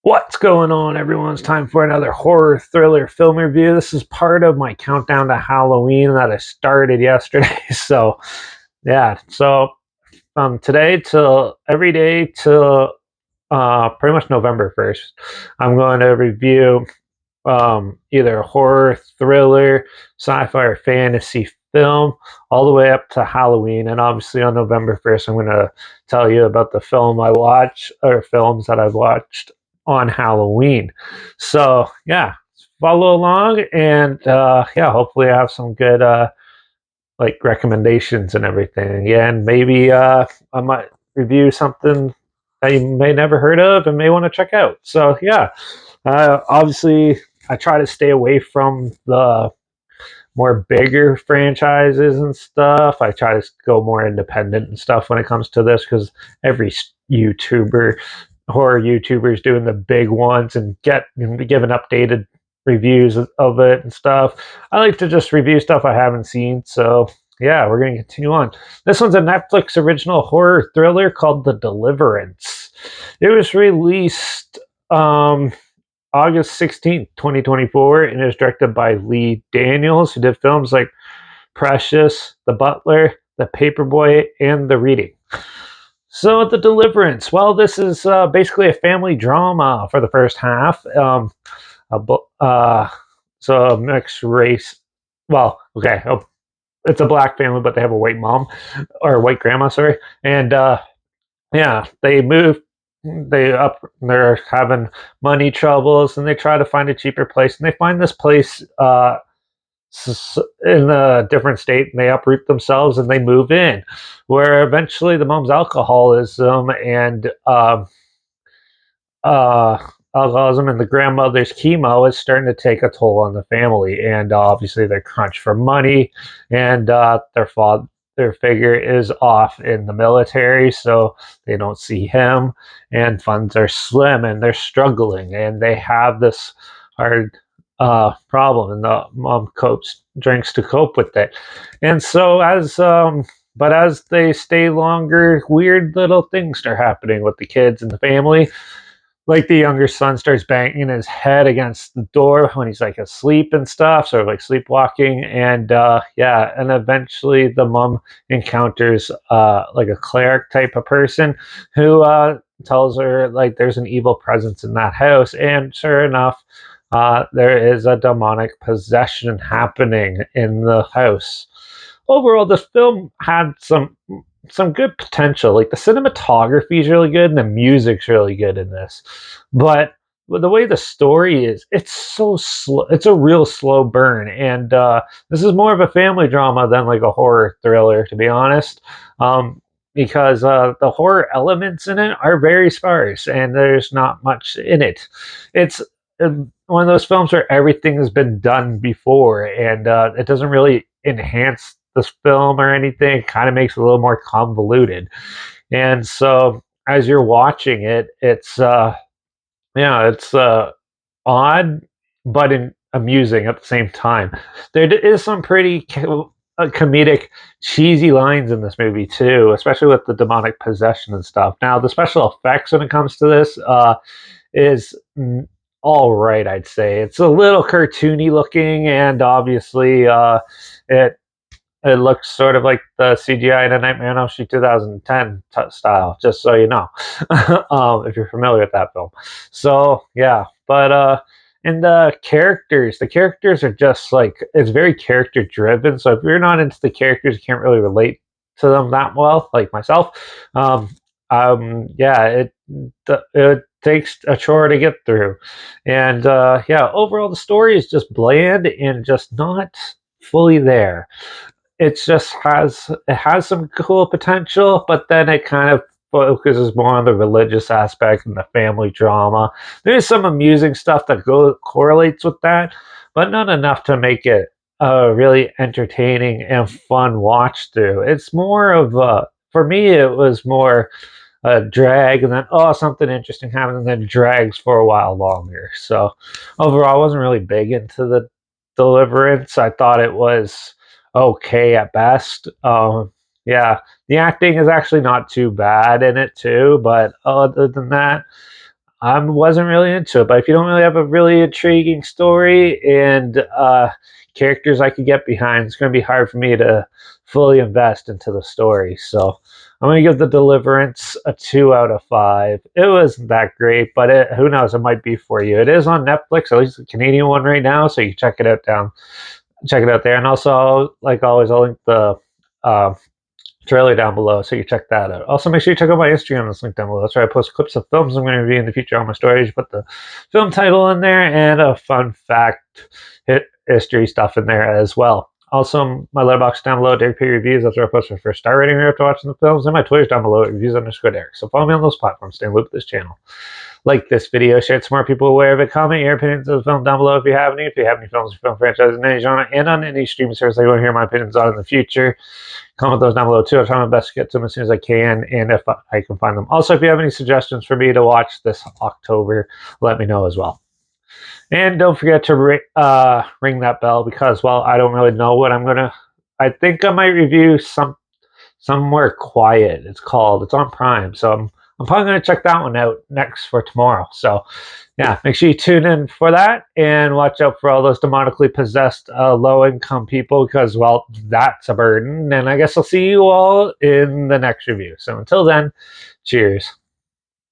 What's going on, everyone? It's time for another horror thriller film review. This is part of my countdown to Halloween that I started yesterday. So today till every day till pretty much November 1st, I'm going to review either a horror, thriller, sci-fi, or fantasy film all the way up to Halloween. And obviously on November 1st, I'm going to tell you about the film I watch or films that I've watched on Halloween. So yeah, follow along and hopefully I have some good like recommendations and everything. Yeah, and maybe I might review something that you may never heard of and may want to check out. So yeah, obviously I try to stay away from the more bigger franchises and stuff. I try to go more independent and stuff when it comes to this because every YouTuber, horror YouTuber, is doing the big ones and giving updated reviews of it and stuff. I like to just review stuff I haven't seen. So yeah, we're going to continue on. This one's a Netflix original horror thriller called The Deliverance. It was released August 16th, 2024, and it was directed by Lee Daniels, who did films like Precious, The Butler, The Paperboy, and The Reading. So, The Deliverance. Well, this is basically a family drama for the first half. A, so a mixed race. Well, okay, it's a black family, but they have a white mom or white grandma, sorry, and yeah, they're having money troubles and they try to find a cheaper place and they find this place in a different state and they uproot themselves and they move in where eventually the mom's alcoholism and uh, alcoholism and the grandmother's chemo is starting to take a toll on the family, and obviously they're crunched for money, and their figure is off in the military, so they don't see him, and funds are slim, and they're struggling, and they have this hard problem, and the mom drinks to cope with it, and so as they stay longer, weird little things start happening with the kids and the family, like the younger son starts banging his head against the door when he's like asleep and stuff, sort of like sleepwalking. And and eventually the mom encounters like a cleric type of person who tells her like there's an evil presence in that house. And sure enough, there is a demonic possession happening in the house. Overall, this film had some good potential. Like the cinematography is really good and the music's really good in this. But the way the story is, it's so slow. It's a real slow burn, and this is more of a family drama than like a horror thriller, to be honest. Because the horror elements in it are very sparse, and there's not much in it. It's one of those films where everything has been done before, and it doesn't really enhance this film or anything. It kind of makes it a little more convoluted. And so as you're watching it, it's odd but amusing at the same time. There is some pretty comedic, cheesy lines in this movie too, especially with the demonic possession and stuff. Now, the special effects when it comes to this is all right, I'd say. It's a little cartoony looking, and obviously, it it looks sort of like the CGI in A Nightmare on Elm Street 2010 style, just so you know, if you're familiar with that film. So yeah, but and the characters are just like it's very character driven. So if you're not into the characters, you can't really relate to them that well, like myself. Um, yeah, it takes a chore to get through, and overall the story is just bland and just not fully there. It has some cool potential, but then it kind of focuses more on the religious aspect and the family drama. There's some amusing stuff that correlates with that, but not enough to make it a really entertaining and fun watch through. It's more of a for me it was more a drag and then something interesting happened and then drags for a while longer. So overall I wasn't really big into the Deliverance. I thought it was okay at best. Yeah, the acting is actually not too bad in it too, but other than that, I wasn't really into it. But if you don't really have a really intriguing story and characters I could get behind, it's going to be hard for me to fully invest into the story. So I'm going to give The Deliverance a 2 out of 5. It wasn't that great, but who knows? It might be for you. It is on Netflix, at least the Canadian one right now, so you can check it out there. And also, like always, I'll link the uh, trailer down below, so you check that out. Also, make sure you check out my Instagram. That's linked down below. That's where I post clips of films I'm going to review in the future on my stories. Put the film title in there and a fun fact, history stuff in there as well. Also, my Letterbox down below, Derek P Reviews. That's where I post my first star rating after watching the films. And my Twitter's down below, reviews_Derek. So follow me on those platforms. Stay in loop with this channel. Like this video, share it to more people aware of it. Comment your opinions of the film down below if you have any. If you have any films or film franchises in any genre and on any streaming service that you want to hear my opinions on in the future, comment those down below too. I'll try my best to get to them as soon as I can and if I can find them. Also, if you have any suggestions for me to watch this October, let me know as well. And don't forget to ring that bell because, well, I don't really know what I'm going to... I think I might review Somewhere Quiet. It's on Prime. So I'm probably going to check that one out next for tomorrow. So yeah, make sure you tune in for that and watch out for all those demonically possessed low-income people because, well, that's a burden. And I guess I'll see you all in the next review. So until then, cheers.